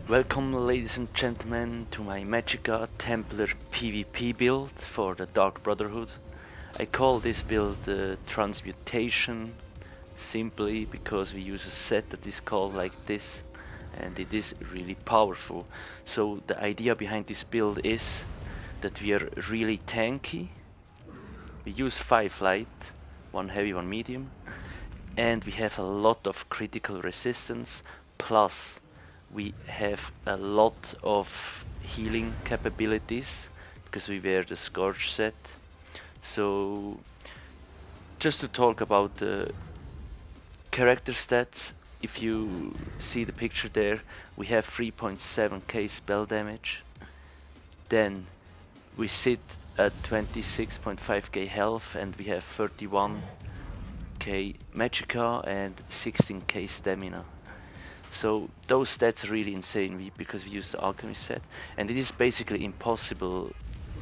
Welcome ladies and gentlemen to my Magicka Templar PvP build for the Dark Brotherhood. I call this build Transmutation simply because we use a set that is called like this and it is really powerful. So the idea behind this build is that we are really tanky. We use 5 light, 1 heavy, 1 medium, and we have a lot of critical resistance, plus we have a lot of healing capabilities because we wear the Scourge set. So just to talk about the character stats, if you see the picture there, we have 3.7k spell damage, then we sit at 26.5k health and we have 31k magicka and 16k stamina. So those stats are really insane because we use the alchemist set, and it is basically impossible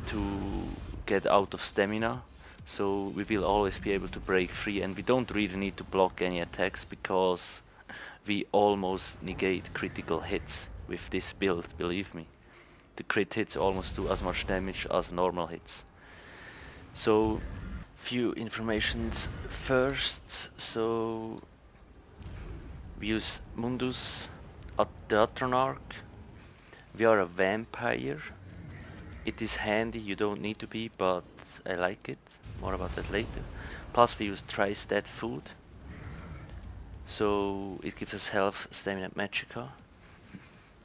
to get out of stamina, so we will always be able to break free, and we don't really need to block any attacks because we almost negate critical hits with this build, believe me. The crit hits almost do as much damage as normal hits. So few informations first. So we use Mundus, the Atronarch. We are a vampire. It is handy, you don't need to be, but I like it. More about that later. Plus we use tri-stat food. So it gives us health, stamina, and magicka.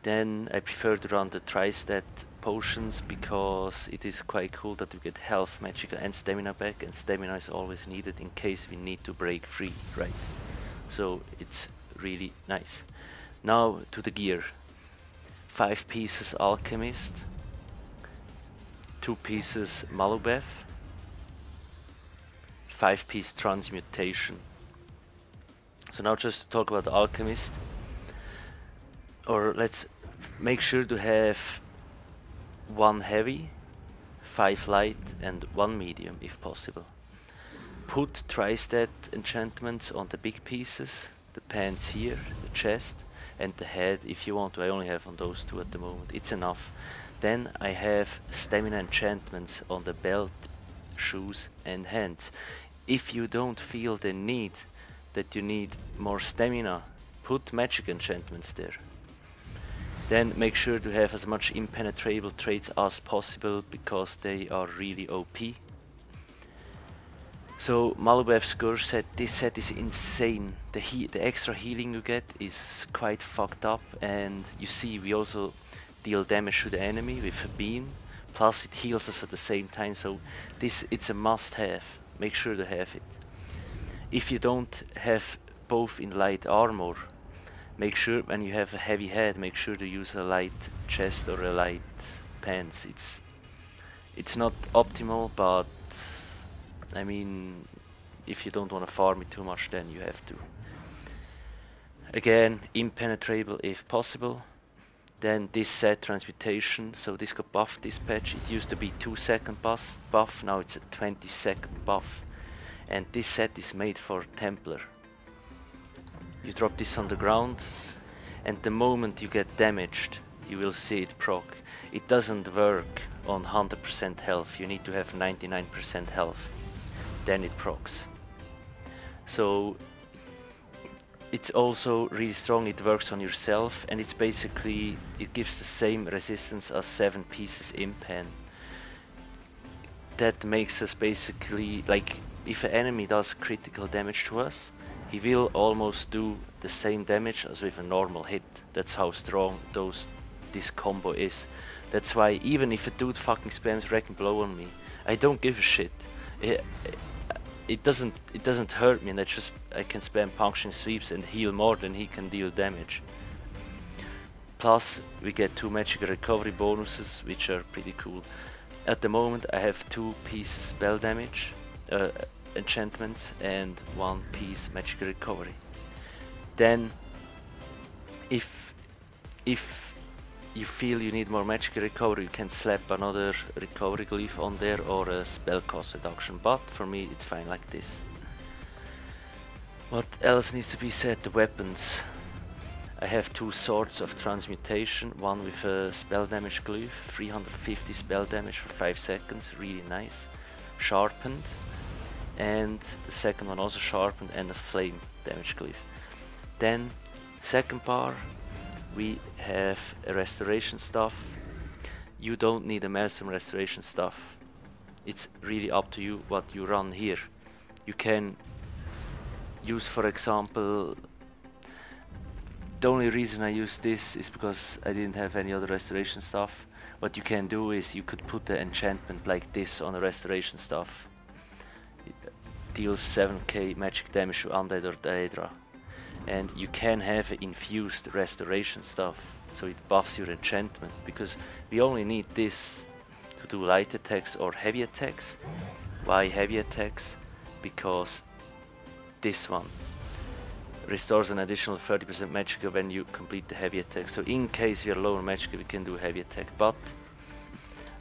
Then I prefer to run the tri-stat potions because it is quite cool that we get health, magicka and stamina back, and stamina is always needed in case we need to break free, right? So it's really nice. Now to the gear. 5 pieces alchemist, 2 pieces Malubeth, 5 piece transmutation. So now just to talk about the alchemist, or let's make sure to have 1 heavy, 5 light and 1 medium if possible. Put tri-stat enchantments on the big pieces, the pants here, the chest and the head if you want to. I only have on those 2 at the moment, it's enough. Then I have stamina enchantments on the belt, shoes and hands. If you don't feel the need that you need more stamina, put magic enchantments there. Then make sure to have as much impenetrable traits as possible because they are really OP. So Malubeth's Scourge set, this set is insane. The extra healing you get is quite fucked up, and you see we also deal damage to the enemy with a beam, plus it heals us at the same time, so it's a must have. Make sure to have it. If you don't have both in light armor, make sure when you have a heavy head, make sure to use a light chest or a light pants. It's not optimal, but I mean, if you don't want to farm it too much, then you have to. Again, impenetrable if possible. Then this set transmutation, so this got buffed this patch. It used to be 2-second buff, now it's a 20-second buff. And this set is made for Templar. You drop this on the ground, and the moment you get damaged, you will see it proc. It doesn't work on 100% health, you need to have 99% health. Then it procs. So it's also really strong, it works on yourself, and it's basically, it gives the same resistance as 7 pieces impen. That makes us basically, like, if an enemy does critical damage to us, he will almost do the same damage as with a normal hit. That's how strong this combo is. That's why even if a dude fucking spams Wreck and Blow on me, I don't give a shit. It doesn't hurt me, and I can spam puncturing sweeps and heal more than he can deal damage. Plus we get 2 magic recovery bonuses, which are pretty cool. At the moment I have 2 pieces spell damage enchantments and 1 piece magic recovery. Then if you feel you need more magic recovery, you can slap another recovery glyph on there or a spell cost reduction, but for me it's fine like this. What else needs to be said? The weapons. I have two swords of transmutation, one with a spell damage glyph, 350 spell damage for 5 seconds, really nice, sharpened, and the second one also sharpened and a flame damage glyph. Then second bar we have a restoration staff. You don't need a maelstrom restoration staff. It's really up to you what you run here. You can use, for example, the only reason I use this is because I didn't have any other restoration stuff. What you can do is you could put the enchantment like this on a restoration stuff. It deals 7k magic damage to undead or daedra. And you can have an infused restoration stuff, so it buffs your enchantment, because we only need this to do light attacks or heavy attacks. Why heavy attacks? Because this one restores an additional 30% magicka when you complete the heavy attack. So in case we are low on magicka, we can do heavy attack, but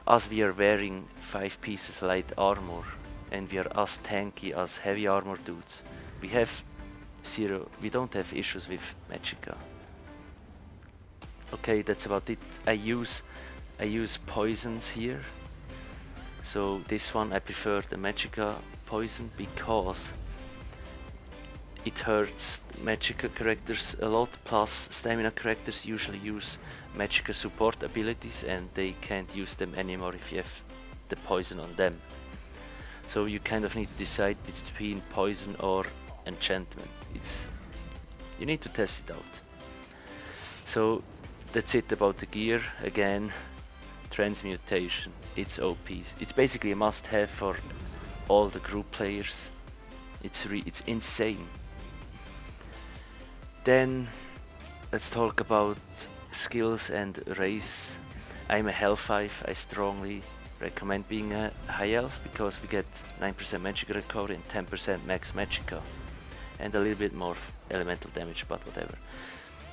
as we are wearing 5 pieces light armor and we are as tanky as heavy armor dudes, we don't have issues with magicka. Okay, that's about it. I use poisons here. So this one I prefer the magicka poison because it hurts magicka characters a lot, plus stamina characters usually use magicka support abilities and they can't use them anymore if you have the poison on them. So you kind of need to decide between poison or enchantment. You need to test it out. So that's it about the gear. Again, Transmutation, it's OP. It's basically a must-have for all the group players. It's insane. Then let's talk about skills and race. I'm a health 5. I strongly recommend being a high elf because we get 9% magic recovery and 10% max magicka and a little bit more elemental damage, but whatever.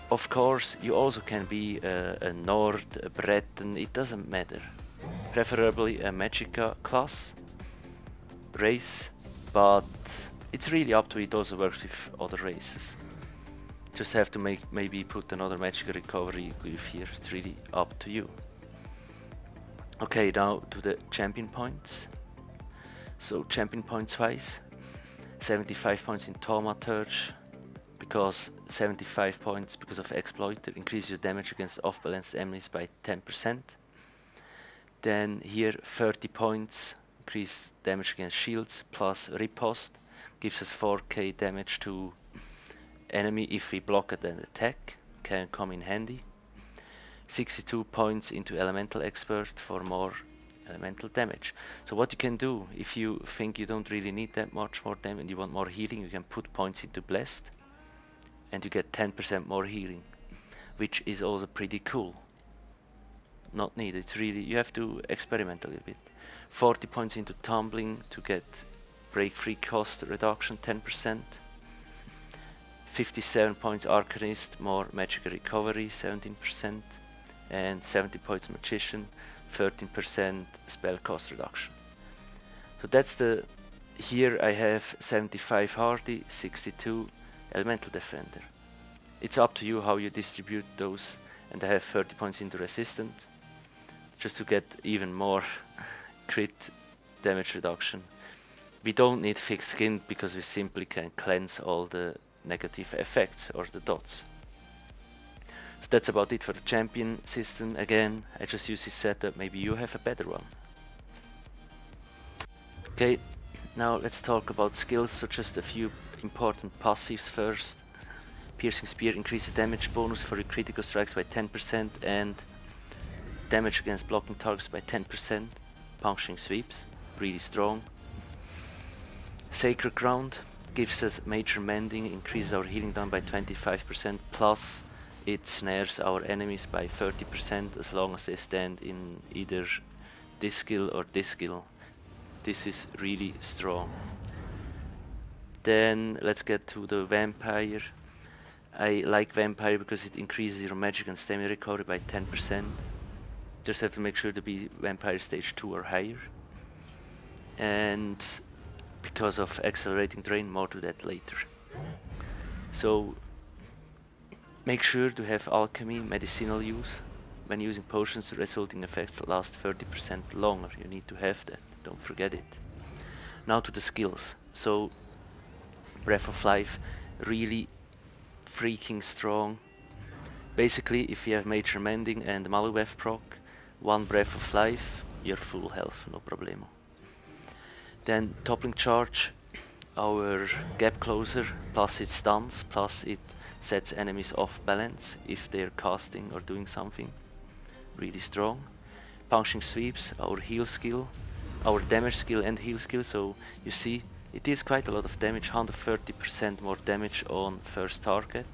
Of course, you also can be a Nord, a Breton, it doesn't matter. Preferably a magicka class, race, but it's really up to you. It also works with other races. Just have to maybe put another magic recovery glyph here. It's really up to you. Okay, now to the champion points. So champion points wise, 75 points in Thaumaturge, because 75 points because of Exploiter, increase your damage against off-balanced enemies by 10%. Then here 30 points, increase damage against shields, plus riposte, gives us 4k damage to enemy if we block at an attack, can come in handy. 62 points into Elemental Expert for more elemental damage. So what you can do, if you think you don't really need that much more damage and you want more healing, you can put points into Blessed and you get 10% more healing, which is also pretty cool. Not needed, it's really, you have to experiment a little bit. 40 points into Tumbling to get break free cost reduction 10%. 57 points Arcanist, more magic recovery 17%, and 70 points Magician, 13% spell cost reduction. So that's the, here I have 75 Hardy, 62 Elemental Defender. It's up to you how you distribute those, and I have 30 points into Resistant, just to get even more crit damage reduction. We don't need Thick Skin because we simply can cleanse all the negative effects or the dots. So that's about it for the champion system. Again, I just use this setup, maybe you have a better one. Okay, now let's talk about skills, so just a few important passives first. Piercing Spear increases damage bonus for your critical strikes by 10% and damage against blocking targets by 10%. Puncturing Sweeps, really strong. Sacred Ground gives us major mending, increases our healing down by 25%, plus it snares our enemies by 30% as long as they stand in either this skill or this skill. This is really strong. Then let's get to the Vampire. I like Vampire because it increases your magic and stamina recovery by 10%. Just have to make sure to be Vampire stage 2 or higher. And because of accelerating drain, more to that later. So Make sure to have alchemy, medicinal use. When using potions, the resulting effects last 30% longer. You need to have that, don't forget it. Now to the skills. So, Breath of Life, really freaking strong. Basically, if you have Major Mending and Maluwef proc, one Breath of Life, you're full health, no problemo. Then Toppling Charge, our gap closer, plus it stuns, plus it sets enemies off balance if they're casting or doing something. Really strong. Punching Sweeps, our heal skill, our damage skill and heal skill, so you see it is quite a lot of damage, 130% more damage on first target.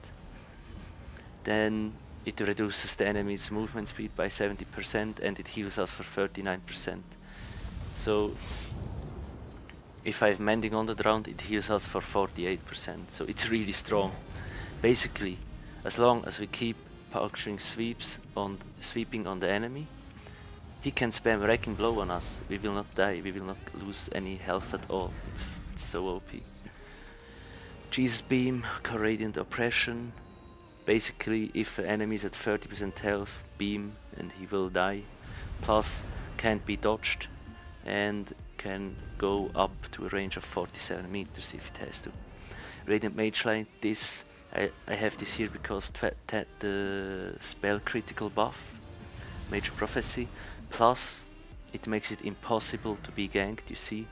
Then it reduces the enemy's movement speed by 70% and it heals us for 39%. So if I have Mending on the ground, it heals us for 48%, so it's really strong. Basically, as long as we keep puncturing sweeping on the enemy, he can spam Wrecking Blow on us. We will not die, we will not lose any health at all. It's so OP. Jesus Beam, Radiant Oppression. Basically, if an enemy is at 30% health, beam and he will die. Plus, can't be dodged and can go up to a range of 47 meters if it has to. Radiant Mage Light, this I have this here because the spell critical buff, Major Prophecy, plus it makes it impossible to be ganked, you see.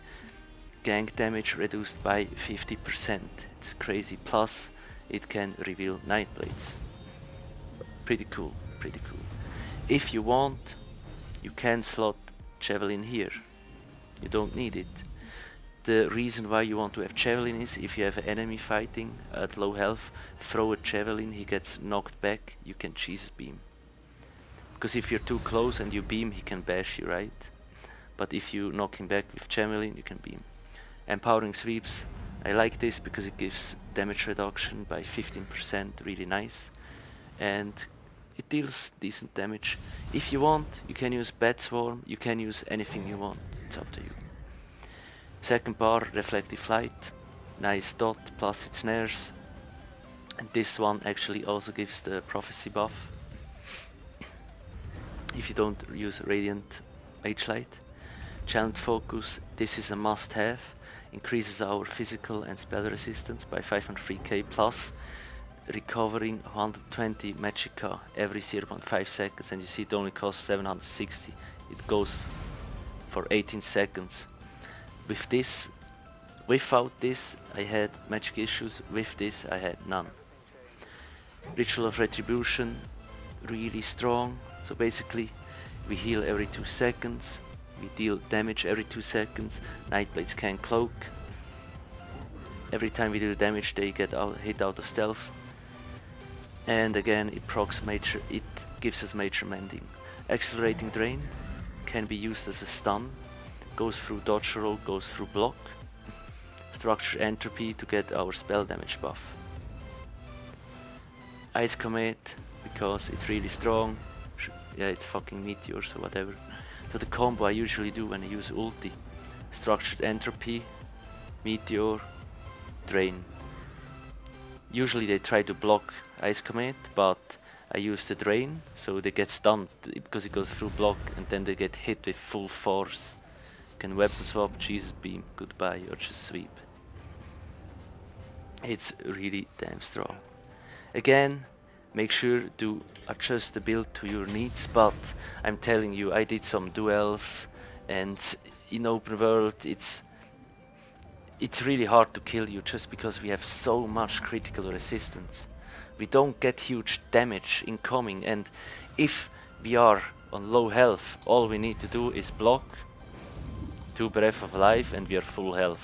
Gank damage reduced by 50%, it's crazy, plus it can reveal Night Blades. Pretty cool, pretty cool. If you want, you can slot Javelin here. You don't need it. The reason why you want to have Javelin is if you have an enemy fighting at low health, throw a Javelin, he gets knocked back, you can Jesus Beam. Because if you're too close and you beam, he can bash you, right? But if you knock him back with Javelin, you can beam. Empowering Sweeps, I like this because it gives damage reduction by 15%, really nice. And it deals decent damage. If you want, you can use Bat Swarm, you can use anything you want, it's up to you. Second bar, Reflective Light, nice dot, plus it snares. And this one actually also gives the Prophecy buff. If you don't use Radiant Mage Light. Channeled Focus, this is a must-have, increases our physical and spell resistance by 503k plus recovering 120 magicka every 0.5 seconds, and you see it only costs 760. It goes for 18 seconds. With this, without this I had magic issues, with this I had none. Ritual of Retribution, really strong, so basically we heal every 2 seconds, we deal damage every 2 seconds, Nightblades can cloak. Every time we deal damage they get hit out of stealth. And again it gives us Major Mending. Accelerating Drain can be used as a stun, goes through dodge roll, goes through block. Structure Entropy to get our spell damage buff. Ice Comet, because it's really strong. Yeah, it's fucking Meteor, so whatever. So the combo I usually do when I use ulti. Structured Entropy, Meteor, Drain. Usually they try to block Ice Comet, but I use the Drain, so they get stunned because it goes through block and then they get hit with full force. You can weapon swap, Jesus Beam, goodbye, or just sweep. It's really damn strong. Again, make sure to adjust the build to your needs, but I'm telling you, I did some duels and in open world it's really hard to kill you just because we have so much critical resistance. We don't get huge damage incoming, and if we are on low health, all we need to do is block, 2 Breath of Life and we are full health.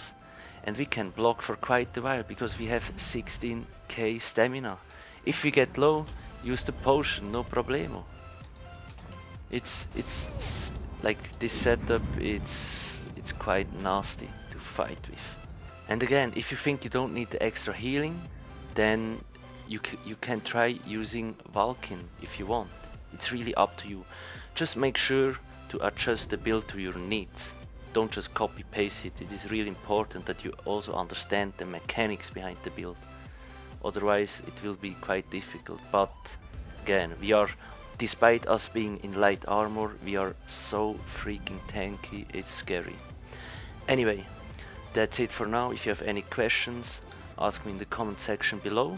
And we can block for quite a while because we have 16k stamina. If we get low, use the potion, no problemo. It's like this setup, it's quite nasty to fight with. And again, if you think you don't need the extra healing, then you can try using Valkin if you want. It's really up to you. Just make sure to adjust the build to your needs. Don't just copy paste it. It is really important that you also understand the mechanics behind the build. otherwise it will be quite difficult. But again, despite us being in light armor, we are so freaking tanky, it's scary. Anyway, that's it for now. If you have any questions, ask me in the comment section below.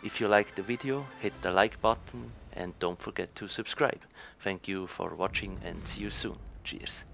If you liked the video, hit the like button and don't forget to subscribe. Thank you for watching and see you soon. Cheers.